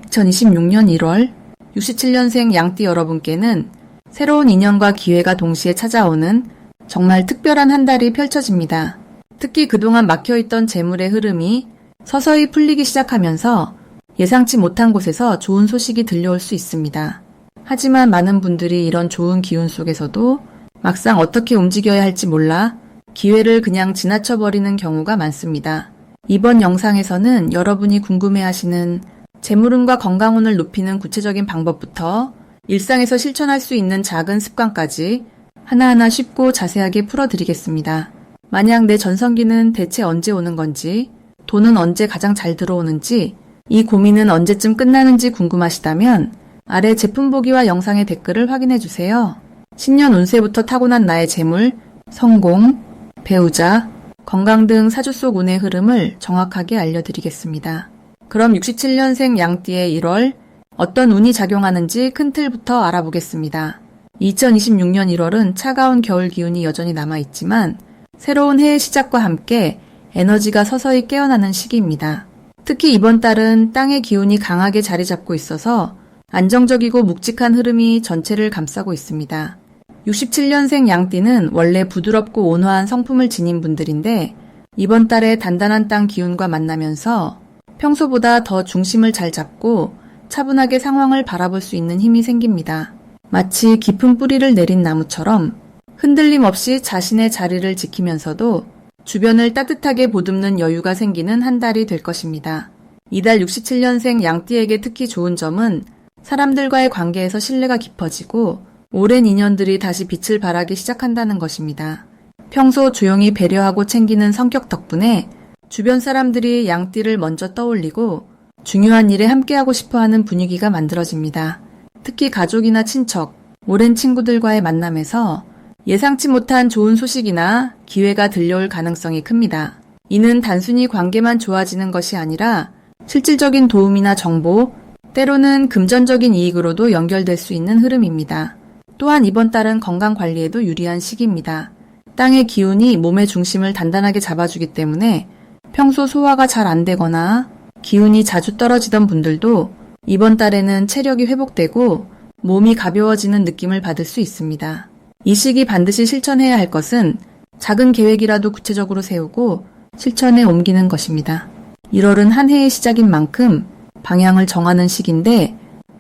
2026년 1월 67년생 양띠 여러분께는 새로운 인연과 기회가 동시에 찾아오는 정말 특별한 한 달이 펼쳐집니다. 특히 그동안 막혀있던 재물의 흐름이 서서히 풀리기 시작하면서 예상치 못한 곳에서 좋은 소식이 들려올 수 있습니다. 하지만 많은 분들이 이런 좋은 기운 속에서도 막상 어떻게 움직여야 할지 몰라 기회를 그냥 지나쳐버리는 경우가 많습니다. 이번 영상에서는 여러분이 궁금해하시는 재물운과 건강운을 높이는 구체적인 방법부터 일상에서 실천할 수 있는 작은 습관까지 하나하나 쉽고 자세하게 풀어드리겠습니다. 만약 내 전성기는 대체 언제 오는 건지, 돈은 언제 가장 잘 들어오는지, 이 고민은 언제쯤 끝나는지 궁금하시다면 아래 제품 보기와 영상의 댓글을 확인해주세요. 신년 운세부터 타고난 나의 재물, 성공, 배우자, 건강 등 사주 속 운의 흐름을 정확하게 알려드리겠습니다. 그럼 67년생 양띠의 1월 어떤 운이 작용하는지 큰 틀부터 알아보겠습니다. 2026년 1월은 차가운 겨울 기운이 여전히 남아있지만 새로운 해의 시작과 함께 에너지가 서서히 깨어나는 시기입니다. 특히 이번 달은 땅의 기운이 강하게 자리 잡고 있어서 안정적이고 묵직한 흐름이 전체를 감싸고 있습니다. 67년생 양띠는 원래 부드럽고 온화한 성품을 지닌 분들인데 이번 달에 단단한 땅 기운과 만나면서 평소보다 더 중심을 잘 잡고 차분하게 상황을 바라볼 수 있는 힘이 생깁니다. 마치 깊은 뿌리를 내린 나무처럼 흔들림 없이 자신의 자리를 지키면서도 주변을 따뜻하게 보듬는 여유가 생기는 한 달이 될 것입니다. 이달 67년생 양띠에게 특히 좋은 점은 사람들과의 관계에서 신뢰가 깊어지고 오랜 인연들이 다시 빛을 발하기 시작한다는 것입니다. 평소 조용히 배려하고 챙기는 성격 덕분에 주변 사람들이 양띠를 먼저 떠올리고 중요한 일에 함께하고 싶어하는 분위기가 만들어집니다. 특히 가족이나 친척, 오랜 친구들과의 만남에서 예상치 못한 좋은 소식이나 기회가 들려올 가능성이 큽니다. 이는 단순히 관계만 좋아지는 것이 아니라 실질적인 도움이나 정보, 때로는 금전적인 이익으로도 연결될 수 있는 흐름입니다. 또한 이번 달은 건강 관리에도 유리한 시기입니다. 땅의 기운이 몸의 중심을 단단하게 잡아주기 때문에 평소 소화가 잘 안 되거나 기운이 자주 떨어지던 분들도 이번 달에는 체력이 회복되고 몸이 가벼워지는 느낌을 받을 수 있습니다. 이 시기 반드시 실천해야 할 것은 작은 계획이라도 구체적으로 세우고 실천에 옮기는 것입니다. 1월은 한 해의 시작인 만큼 방향을 정하는 시기인데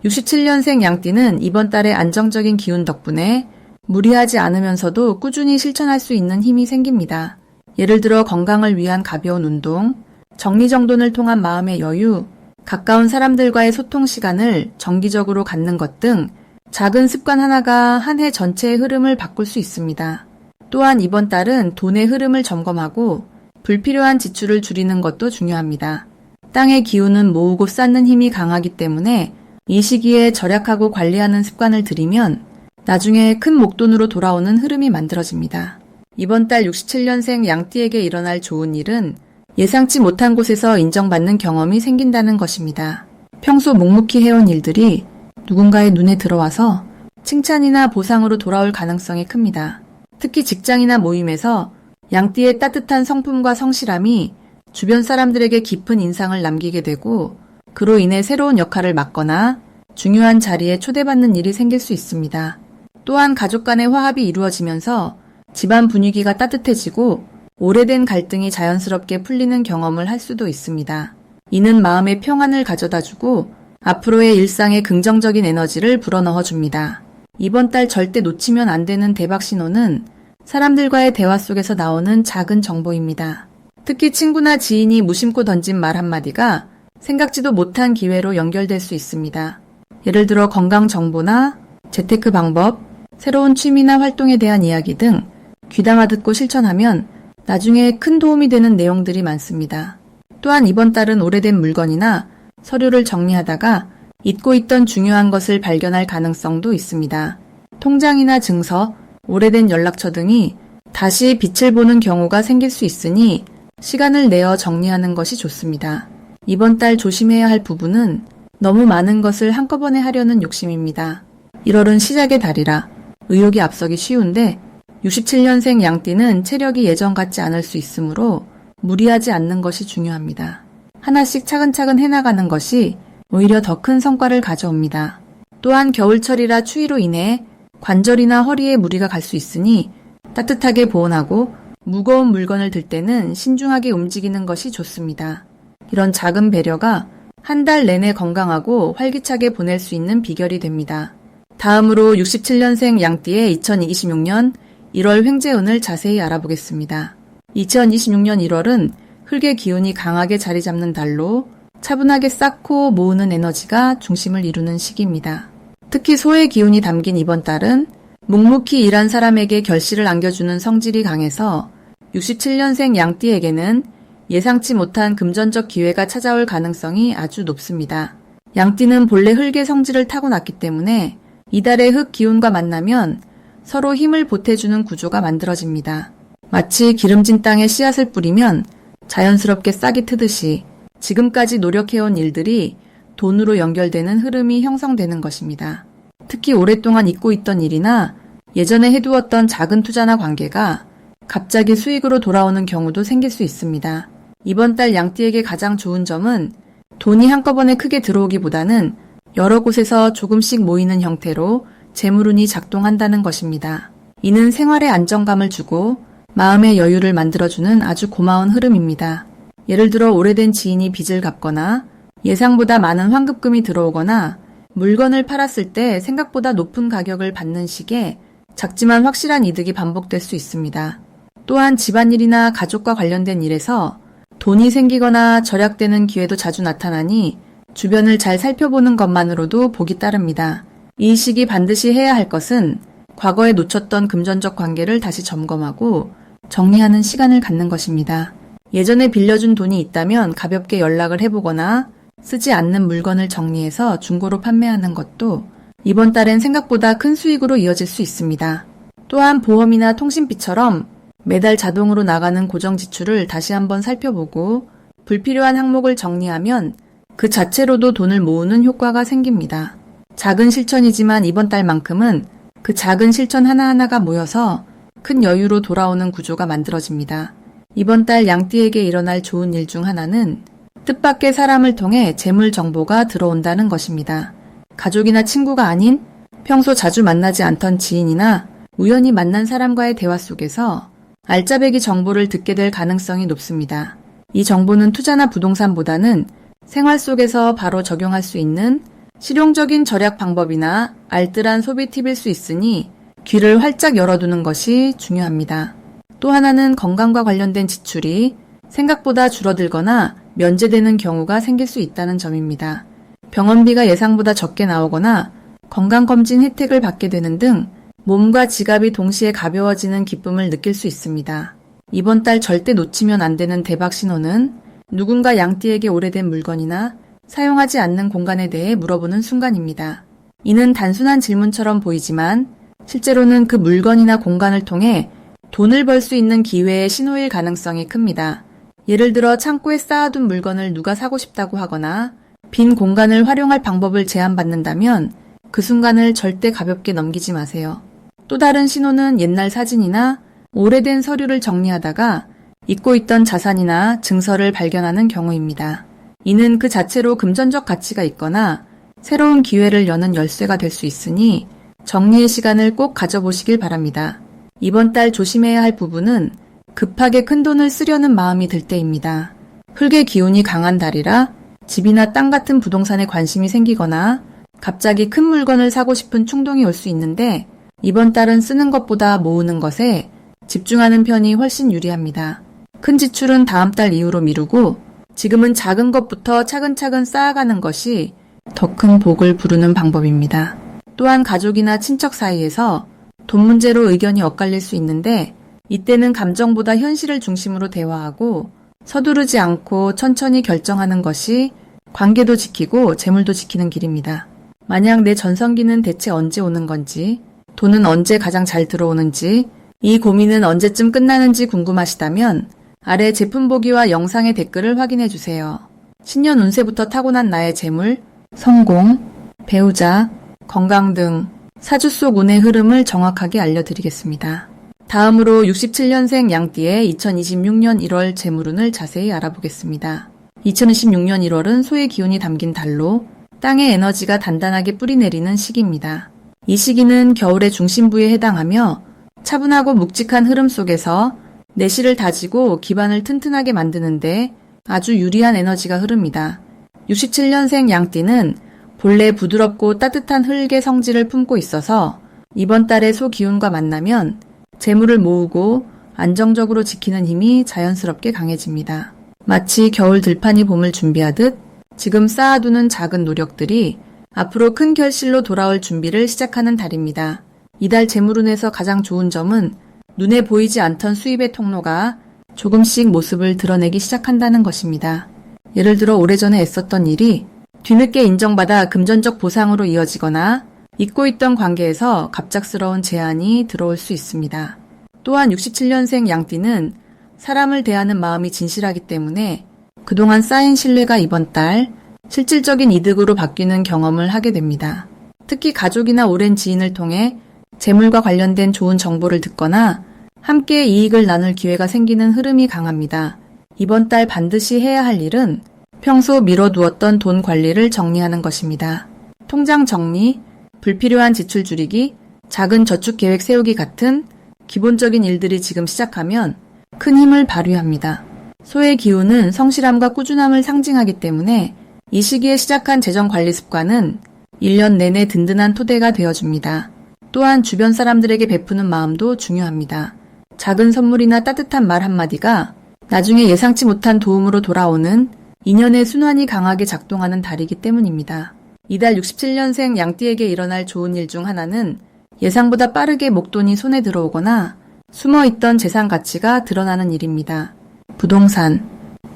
67년생 양띠는 이번 달에 안정적인 기운 덕분에 무리하지 않으면서도 꾸준히 실천할 수 있는 힘이 생깁니다. 예를 들어 건강을 위한 가벼운 운동, 정리정돈을 통한 마음의 여유, 가까운 사람들과의 소통 시간을 정기적으로 갖는 것 등 작은 습관 하나가 한 해 전체의 흐름을 바꿀 수 있습니다. 또한 이번 달은 돈의 흐름을 점검하고 불필요한 지출을 줄이는 것도 중요합니다. 땅의 기운은 모으고 쌓는 힘이 강하기 때문에 이 시기에 절약하고 관리하는 습관을 들이면 나중에 큰 목돈으로 돌아오는 흐름이 만들어집니다. 이번 달 67년생 양띠에게 일어날 좋은 일은 예상치 못한 곳에서 인정받는 경험이 생긴다는 것입니다. 평소 묵묵히 해온 일들이 누군가의 눈에 들어와서 칭찬이나 보상으로 돌아올 가능성이 큽니다. 특히 직장이나 모임에서 양띠의 따뜻한 성품과 성실함이 주변 사람들에게 깊은 인상을 남기게 되고 그로 인해 새로운 역할을 맡거나 중요한 자리에 초대받는 일이 생길 수 있습니다. 또한 가족 간의 화합이 이루어지면서 집안 분위기가 따뜻해지고 오래된 갈등이 자연스럽게 풀리는 경험을 할 수도 있습니다. 이는 마음의 평안을 가져다주고 앞으로의 일상에 긍정적인 에너지를 불어넣어 줍니다. 이번 달 절대 놓치면 안 되는 대박 신호는 사람들과의 대화 속에서 나오는 작은 정보입니다. 특히 친구나 지인이 무심코 던진 말 한마디가 생각지도 못한 기회로 연결될 수 있습니다. 예를 들어 건강 정보나 재테크 방법, 새로운 취미나 활동에 대한 이야기 등 귀담아 듣고 실천하면 나중에 큰 도움이 되는 내용들이 많습니다. 또한 이번 달은 오래된 물건이나 서류를 정리하다가 잊고 있던 중요한 것을 발견할 가능성도 있습니다. 통장이나 증서, 오래된 연락처 등이 다시 빛을 보는 경우가 생길 수 있으니 시간을 내어 정리하는 것이 좋습니다. 이번 달 조심해야 할 부분은 너무 많은 것을 한꺼번에 하려는 욕심입니다. 1월은 시작의 달이라 의욕이 앞서기 쉬운데 67년생 양띠는 체력이 예전 같지 않을 수 있으므로 무리하지 않는 것이 중요합니다. 하나씩 차근차근 해나가는 것이 오히려 더 큰 성과를 가져옵니다. 또한 겨울철이라 추위로 인해 관절이나 허리에 무리가 갈 수 있으니 따뜻하게 보온하고 무거운 물건을 들 때는 신중하게 움직이는 것이 좋습니다. 이런 작은 배려가 한 달 내내 건강하고 활기차게 보낼 수 있는 비결이 됩니다. 다음으로 67년생 양띠의 2026년 1월 횡재운을 자세히 알아보겠습니다. 2026년 1월은 흙의 기운이 강하게 자리 잡는 달로 차분하게 쌓고 모으는 에너지가 중심을 이루는 시기입니다. 특히 소의 기운이 담긴 이번 달은 묵묵히 일한 사람에게 결실을 안겨주는 성질이 강해서 67년생 양띠에게는 예상치 못한 금전적 기회가 찾아올 가능성이 아주 높습니다. 양띠는 본래 흙의 성질을 타고났기 때문에 이달의 흙 기운과 만나면 서로 힘을 보태주는 구조가 만들어집니다. 마치 기름진 땅에 씨앗을 뿌리면 자연스럽게 싹이 트듯이 지금까지 노력해온 일들이 돈으로 연결되는 흐름이 형성되는 것입니다. 특히 오랫동안 잊고 있던 일이나 예전에 해두었던 작은 투자나 관계가 갑자기 수익으로 돌아오는 경우도 생길 수 있습니다. 이번 달 양띠에게 가장 좋은 점은 돈이 한꺼번에 크게 들어오기보다는 여러 곳에서 조금씩 모이는 형태로 재물운이 작동한다는 것입니다. 이는 생활에 안정감을 주고 마음의 여유를 만들어주는 아주 고마운 흐름입니다. 예를 들어 오래된 지인이 빚을 갚거나 예상보다 많은 환급금이 들어오거나 물건을 팔았을 때 생각보다 높은 가격을 받는 식의 작지만 확실한 이득이 반복될 수 있습니다. 또한 집안일이나 가족과 관련된 일에서 돈이 생기거나 절약되는 기회도 자주 나타나니 주변을 잘 살펴보는 것만으로도 복이 따릅니다. 이 시기 반드시 해야 할 것은 과거에 놓쳤던 금전적 관계를 다시 점검하고 정리하는 시간을 갖는 것입니다. 예전에 빌려준 돈이 있다면 가볍게 연락을 해보거나 쓰지 않는 물건을 정리해서 중고로 판매하는 것도 이번 달엔 생각보다 큰 수익으로 이어질 수 있습니다. 또한 보험이나 통신비처럼 매달 자동으로 나가는 고정 지출을 다시 한번 살펴보고 불필요한 항목을 정리하면 그 자체로도 돈을 모으는 효과가 생깁니다. 작은 실천이지만 이번 달만큼은 그 작은 실천 하나하나가 모여서 큰 여유로 돌아오는 구조가 만들어집니다. 이번 달 양띠에게 일어날 좋은 일 중 하나는 뜻밖의 사람을 통해 재물 정보가 들어온다는 것입니다. 가족이나 친구가 아닌 평소 자주 만나지 않던 지인이나 우연히 만난 사람과의 대화 속에서 알짜배기 정보를 듣게 될 가능성이 높습니다. 이 정보는 투자나 부동산보다는 생활 속에서 바로 적용할 수 있는 실용적인 절약 방법이나 알뜰한 소비 팁일 수 있으니 귀를 활짝 열어두는 것이 중요합니다. 또 하나는 건강과 관련된 지출이 생각보다 줄어들거나 면제되는 경우가 생길 수 있다는 점입니다. 병원비가 예상보다 적게 나오거나 건강검진 혜택을 받게 되는 등 몸과 지갑이 동시에 가벼워지는 기쁨을 느낄 수 있습니다. 이번 달 절대 놓치면 안 되는 대박 신호는 누군가 양띠에게 오래된 물건이나 사용하지 않는 공간에 대해 물어보는 순간입니다. 이는 단순한 질문처럼 보이지만 실제로는 그 물건이나 공간을 통해 돈을 벌 수 있는 기회의 신호일 가능성이 큽니다. 예를 들어 창고에 쌓아둔 물건을 누가 사고 싶다고 하거나 빈 공간을 활용할 방법을 제안받는다면 그 순간을 절대 가볍게 넘기지 마세요. 또 다른 신호는 옛날 사진이나 오래된 서류를 정리하다가 잊고 있던 자산이나 증서를 발견하는 경우입니다. 이는 그 자체로 금전적 가치가 있거나 새로운 기회를 여는 열쇠가 될 수 있으니 정리의 시간을 꼭 가져보시길 바랍니다. 이번 달 조심해야 할 부분은 급하게 큰 돈을 쓰려는 마음이 들 때입니다. 흙의 기운이 강한 달이라 집이나 땅 같은 부동산에 관심이 생기거나 갑자기 큰 물건을 사고 싶은 충동이 올 수 있는데 이번 달은 쓰는 것보다 모으는 것에 집중하는 편이 훨씬 유리합니다. 큰 지출은 다음 달 이후로 미루고 지금은 작은 것부터 차근차근 쌓아가는 것이 더 큰 복을 부르는 방법입니다. 또한 가족이나 친척 사이에서 돈 문제로 의견이 엇갈릴 수 있는데 이때는 감정보다 현실을 중심으로 대화하고 서두르지 않고 천천히 결정하는 것이 관계도 지키고 재물도 지키는 길입니다. 만약 내 전성기는 대체 언제 오는 건지, 돈은 언제 가장 잘 들어오는지, 이 고민은 언제쯤 끝나는지 궁금하시다면 아래 제품 보기와 영상의 댓글을 확인해 주세요. 신년 운세부터 타고난 나의 재물, 성공, 배우자, 건강 등 사주 속 운의 흐름을 정확하게 알려드리겠습니다. 다음으로 67년생 양띠의 2026년 1월 재물운을 자세히 알아보겠습니다. 2026년 1월은 소의 기운이 담긴 달로 땅의 에너지가 단단하게 뿌리내리는 시기입니다. 이 시기는 겨울의 중심부에 해당하며 차분하고 묵직한 흐름 속에서 내실을 다지고 기반을 튼튼하게 만드는데 아주 유리한 에너지가 흐릅니다. 67년생 양띠는 본래 부드럽고 따뜻한 흙의 성질을 품고 있어서 이번 달의 소기운과 만나면 재물을 모으고 안정적으로 지키는 힘이 자연스럽게 강해집니다. 마치 겨울 들판이 봄을 준비하듯 지금 쌓아두는 작은 노력들이 앞으로 큰 결실로 돌아올 준비를 시작하는 달입니다. 이달 재물운에서 가장 좋은 점은 눈에 보이지 않던 수입의 통로가 조금씩 모습을 드러내기 시작한다는 것입니다. 예를 들어 오래전에 애썼던 일이 뒤늦게 인정받아 금전적 보상으로 이어지거나 잊고 있던 관계에서 갑작스러운 제안이 들어올 수 있습니다. 또한 67년생 양띠는 사람을 대하는 마음이 진실하기 때문에 그동안 쌓인 신뢰가 이번 달 실질적인 이득으로 바뀌는 경험을 하게 됩니다. 특히 가족이나 오랜 지인을 통해 재물과 관련된 좋은 정보를 듣거나 함께 이익을 나눌 기회가 생기는 흐름이 강합니다. 이번 달 반드시 해야 할 일은 평소 미뤄두었던 돈 관리를 정리하는 것입니다. 통장 정리, 불필요한 지출 줄이기, 작은 저축 계획 세우기 같은 기본적인 일들이 지금 시작하면 큰 힘을 발휘합니다. 소의 기운은 성실함과 꾸준함을 상징하기 때문에 이 시기에 시작한 재정 관리 습관은 1년 내내 든든한 토대가 되어줍니다. 또한 주변 사람들에게 베푸는 마음도 중요합니다. 작은 선물이나 따뜻한 말 한마디가 나중에 예상치 못한 도움으로 돌아오는 인연의 순환이 강하게 작동하는 달이기 때문입니다. 이달 67년생 양띠에게 일어날 좋은 일 중 하나는 예상보다 빠르게 목돈이 손에 들어오거나 숨어있던 재산 가치가 드러나는 일입니다. 부동산,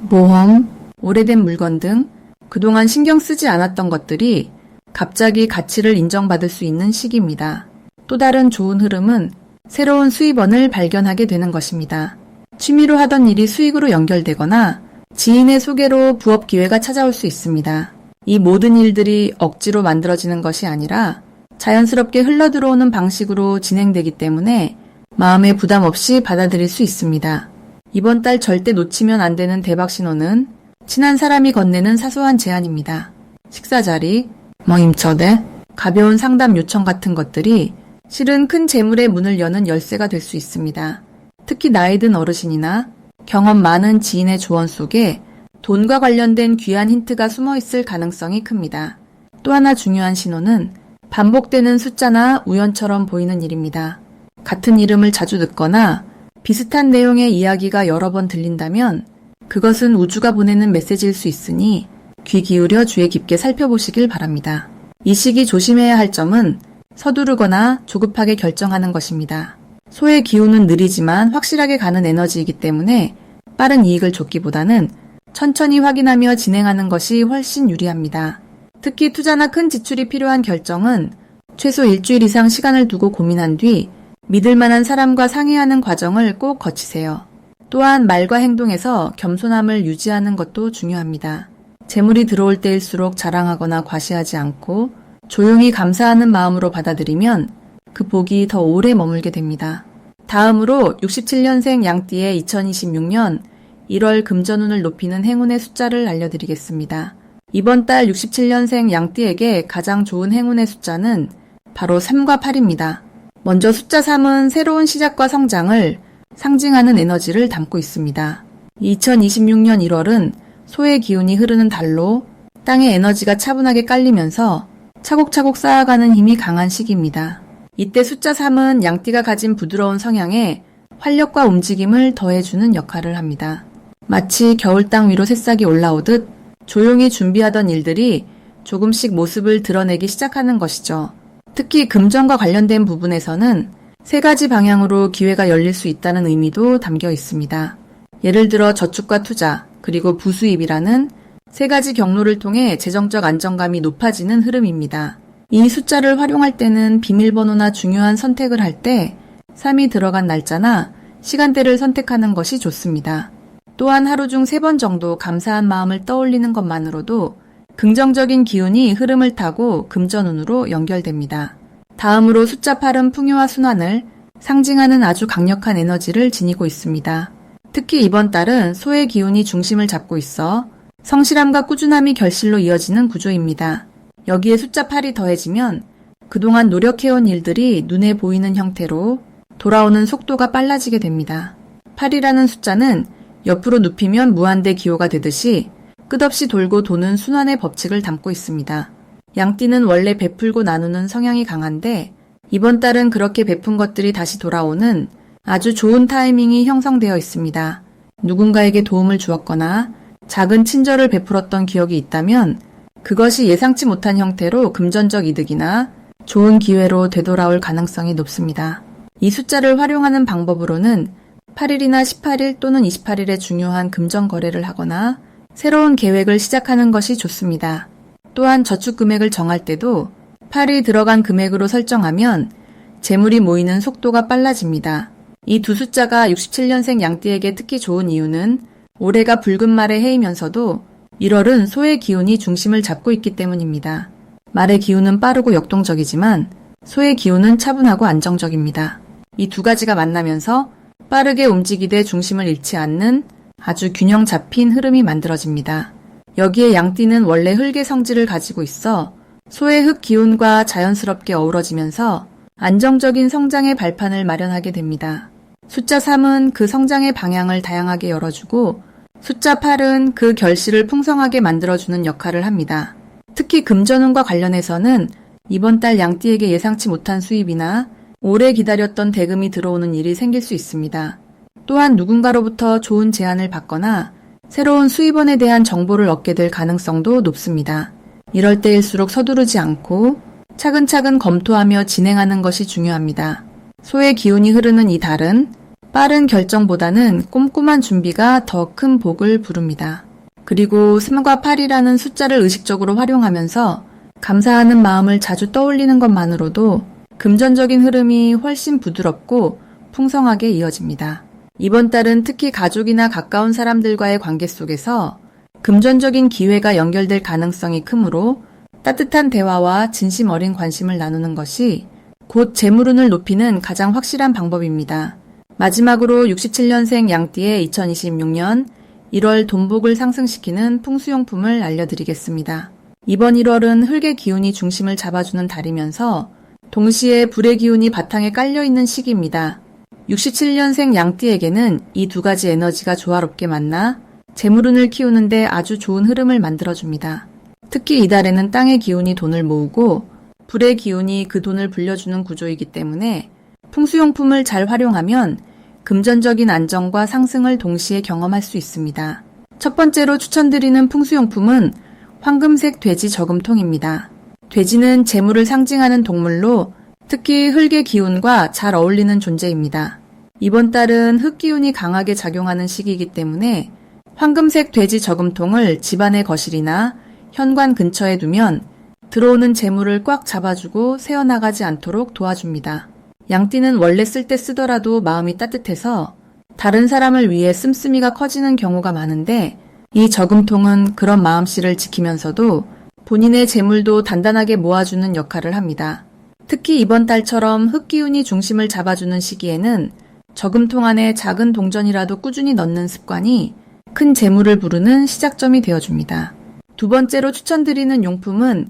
모험, 오래된 물건 등 그동안 신경 쓰지 않았던 것들이 갑자기 가치를 인정받을 수 있는 시기입니다. 또 다른 좋은 흐름은 새로운 수입원을 발견하게 되는 것입니다. 취미로 하던 일이 수익으로 연결되거나 지인의 소개로 부업 기회가 찾아올 수 있습니다. 이 모든 일들이 억지로 만들어지는 것이 아니라 자연스럽게 흘러들어오는 방식으로 진행되기 때문에 마음에 부담 없이 받아들일 수 있습니다. 이번 달 절대 놓치면 안 되는 대박 신호는 친한 사람이 건네는 사소한 제안입니다. 식사 자리, 임초대, 가벼운 상담 요청 같은 것들이 실은 큰 재물의 문을 여는 열쇠가 될 수 있습니다. 특히 나이 든 어르신이나 경험 많은 지인의 조언 속에 돈과 관련된 귀한 힌트가 숨어 있을 가능성이 큽니다. 또 하나 중요한 신호는 반복되는 숫자나 우연처럼 보이는 일입니다. 같은 이름을 자주 듣거나 비슷한 내용의 이야기가 여러 번 들린다면 그것은 우주가 보내는 메시지일 수 있으니 귀 기울여 주의 깊게 살펴보시길 바랍니다. 이 시기 조심해야 할 점은 서두르거나 조급하게 결정하는 것입니다. 소의 기운은 느리지만 확실하게 가는 에너지이기 때문에 빠른 이익을 쫓기보다는 천천히 확인하며 진행하는 것이 훨씬 유리합니다. 특히 투자나 큰 지출이 필요한 결정은 최소 일주일 이상 시간을 두고 고민한 뒤 믿을 만한 사람과 상의하는 과정을 꼭 거치세요. 또한 말과 행동에서 겸손함을 유지하는 것도 중요합니다. 재물이 들어올 때일수록 자랑하거나 과시하지 않고 조용히 감사하는 마음으로 받아들이면 그 복이 더 오래 머물게 됩니다. 다음으로 67년생 양띠의 2026년 1월 금전운을 높이는 행운의 숫자를 알려드리겠습니다. 이번 달 67년생 양띠에게 가장 좋은 행운의 숫자는 바로 3과 8입니다. 먼저 숫자 3은 새로운 시작과 성장을 상징하는 에너지를 담고 있습니다. 2026년 1월은 소의 기운이 흐르는 달로 땅의 에너지가 차분하게 깔리면서 차곡차곡 쌓아가는 힘이 강한 시기입니다. 이때 숫자 3은 양띠가 가진 부드러운 성향에 활력과 움직임을 더해주는 역할을 합니다. 마치 겨울 땅 위로 새싹이 올라오듯 조용히 준비하던 일들이 조금씩 모습을 드러내기 시작하는 것이죠. 특히 금전과 관련된 부분에서는 3가지 방향으로 기회가 열릴 수 있다는 의미도 담겨 있습니다. 예를 들어 저축과 투자, 그리고 부수입이라는 3가지 경로를 통해 재정적 안정감이 높아지는 흐름입니다. 이 숫자를 활용할 때는 비밀번호나 중요한 선택을 할 때 3이 들어간 날짜나 시간대를 선택하는 것이 좋습니다. 또한 하루 중 3번 정도 감사한 마음을 떠올리는 것만으로도 긍정적인 기운이 흐름을 타고 금전운으로 연결됩니다. 다음으로 숫자 8은 풍요와 순환을 상징하는 아주 강력한 에너지를 지니고 있습니다. 특히 이번 달은 소의 기운이 중심을 잡고 있어 성실함과 꾸준함이 결실로 이어지는 구조입니다. 여기에 숫자 8이 더해지면 그동안 노력해온 일들이 눈에 보이는 형태로 돌아오는 속도가 빨라지게 됩니다. 8이라는 숫자는 옆으로 눕히면 무한대 기호가 되듯이 끝없이 돌고 도는 순환의 법칙을 담고 있습니다. 양띠는 원래 베풀고 나누는 성향이 강한데 이번 달은 그렇게 베푼 것들이 다시 돌아오는 아주 좋은 타이밍이 형성되어 있습니다. 누군가에게 도움을 주었거나 작은 친절을 베풀었던 기억이 있다면 그것이 예상치 못한 형태로 금전적 이득이나 좋은 기회로 되돌아올 가능성이 높습니다. 이 숫자를 활용하는 방법으로는 8일이나 18일 또는 28일에 중요한 금전 거래를 하거나 새로운 계획을 시작하는 것이 좋습니다. 또한 저축 금액을 정할 때도 8이 들어간 금액으로 설정하면 재물이 모이는 속도가 빨라집니다. 이 두 숫자가 67년생 양띠에게 특히 좋은 이유는 올해가 붉은 말의 해이면서도 1월은 소의 기운이 중심을 잡고 있기 때문입니다. 말의 기운은 빠르고 역동적이지만 소의 기운은 차분하고 안정적입니다. 이 두 가지가 만나면서 빠르게 움직이되 중심을 잃지 않는 아주 균형 잡힌 흐름이 만들어집니다. 여기에 양띠는 원래 흙의 성질을 가지고 있어 소의 흙 기운과 자연스럽게 어우러지면서 안정적인 성장의 발판을 마련하게 됩니다. 숫자 3은 그 성장의 방향을 다양하게 열어주고 숫자 8은 그 결실을 풍성하게 만들어주는 역할을 합니다. 특히 금전운과 관련해서는 이번 달 양띠에게 예상치 못한 수입이나 오래 기다렸던 대금이 들어오는 일이 생길 수 있습니다. 또한 누군가로부터 좋은 제안을 받거나 새로운 수입원에 대한 정보를 얻게 될 가능성도 높습니다. 이럴 때일수록 서두르지 않고 차근차근 검토하며 진행하는 것이 중요합니다. 소의 기운이 흐르는 이 달은 빠른 결정보다는 꼼꼼한 준비가 더 큰 복을 부릅니다. 그리고 3과 8이라는 숫자를 의식적으로 활용하면서 감사하는 마음을 자주 떠올리는 것만으로도 금전적인 흐름이 훨씬 부드럽고 풍성하게 이어집니다. 이번 달은 특히 가족이나 가까운 사람들과의 관계 속에서 금전적인 기회가 연결될 가능성이 크므로 따뜻한 대화와 진심 어린 관심을 나누는 것이 곧 재물운을 높이는 가장 확실한 방법입니다. 마지막으로 67년생 양띠의 2026년 1월 돈복을 상승시키는 풍수용품을 알려드리겠습니다. 이번 1월은 흙의 기운이 중심을 잡아주는 달이면서 동시에 불의 기운이 바탕에 깔려있는 시기입니다. 67년생 양띠에게는 이 두 가지 에너지가 조화롭게 만나 재물운을 키우는데 아주 좋은 흐름을 만들어줍니다. 특히 이달에는 땅의 기운이 돈을 모으고 불의 기운이 그 돈을 불려주는 구조이기 때문에 풍수용품을 잘 활용하면 금전적인 안정과 상승을 동시에 경험할 수 있습니다. 첫 번째로 추천드리는 풍수용품은 황금색 돼지 저금통입니다. 돼지는 재물을 상징하는 동물로 특히 흙의 기운과 잘 어울리는 존재입니다. 이번 달은 흙 기운이 강하게 작용하는 시기이기 때문에 황금색 돼지 저금통을 집안의 거실이나 현관 근처에 두면 들어오는 재물을 꽉 잡아주고 새어나가지 않도록 도와줍니다. 양띠는 원래 쓸 때 쓰더라도 마음이 따뜻해서 다른 사람을 위해 씀씀이가 커지는 경우가 많은데 이 저금통은 그런 마음씨를 지키면서도 본인의 재물도 단단하게 모아주는 역할을 합니다. 특히 이번 달처럼 흙기운이 중심을 잡아주는 시기에는 저금통 안에 작은 동전이라도 꾸준히 넣는 습관이 큰 재물을 부르는 시작점이 되어줍니다. 두 번째로 추천드리는 용품은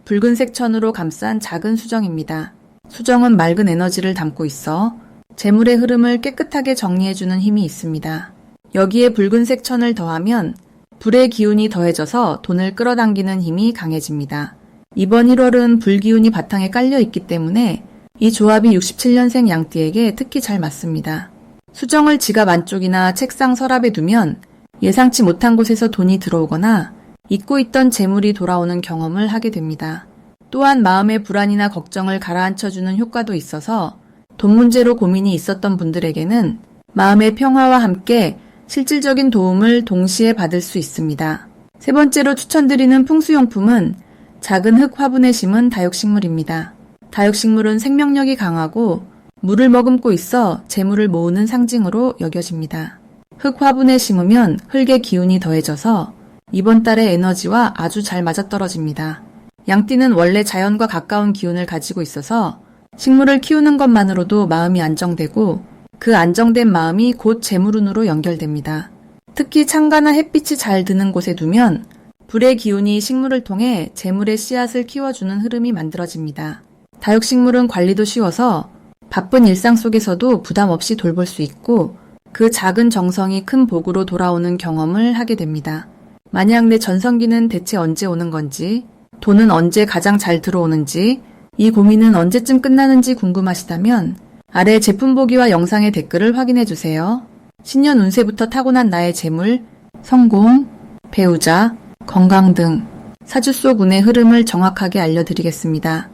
붉은색 천으로 감싼 작은 수정입니다. 수정은 맑은 에너지를 담고 있어 재물의 흐름을 깨끗하게 정리해주는 힘이 있습니다. 여기에 붉은색 천을 더하면 불의 기운이 더해져서 돈을 끌어당기는 힘이 강해집니다. 이번 1월은 불기운이 바탕에 깔려 있기 때문에 이 조합이 67년생 양띠에게 특히 잘 맞습니다. 수정을 지갑 안쪽이나 책상 서랍에 두면 예상치 못한 곳에서 돈이 들어오거나 잊고 있던 재물이 돌아오는 경험을 하게 됩니다. 또한 마음의 불안이나 걱정을 가라앉혀주는 효과도 있어서 돈 문제로 고민이 있었던 분들에게는 마음의 평화와 함께 실질적인 도움을 동시에 받을 수 있습니다. 세 번째로 추천드리는 풍수용품은 작은 흙 화분에 심은 다육식물입니다. 다육식물은 생명력이 강하고 물을 머금고 있어 재물을 모으는 상징으로 여겨집니다. 흙 화분에 심으면 흙의 기운이 더해져서 이번 달의 에너지와 아주 잘 맞아떨어집니다. 양띠는 원래 자연과 가까운 기운을 가지고 있어서 식물을 키우는 것만으로도 마음이 안정되고 그 안정된 마음이 곧 재물운으로 연결됩니다. 특히 창가나 햇빛이 잘 드는 곳에 두면 불의 기운이 식물을 통해 재물의 씨앗을 키워주는 흐름이 만들어집니다. 다육식물은 관리도 쉬워서 바쁜 일상 속에서도 부담 없이 돌볼 수 있고 그 작은 정성이 큰 복으로 돌아오는 경험을 하게 됩니다. 만약 내 전성기는 대체 언제 오는 건지, 돈은 언제 가장 잘 들어오는지, 이 고민은 언제쯤 끝나는지 궁금하시다면 아래 제품 보기와 영상의 댓글을 확인해 주세요. 신년 운세부터 타고난 나의 재물, 성공, 배우자, 건강 등 사주 속 운의 흐름을 정확하게 알려드리겠습니다.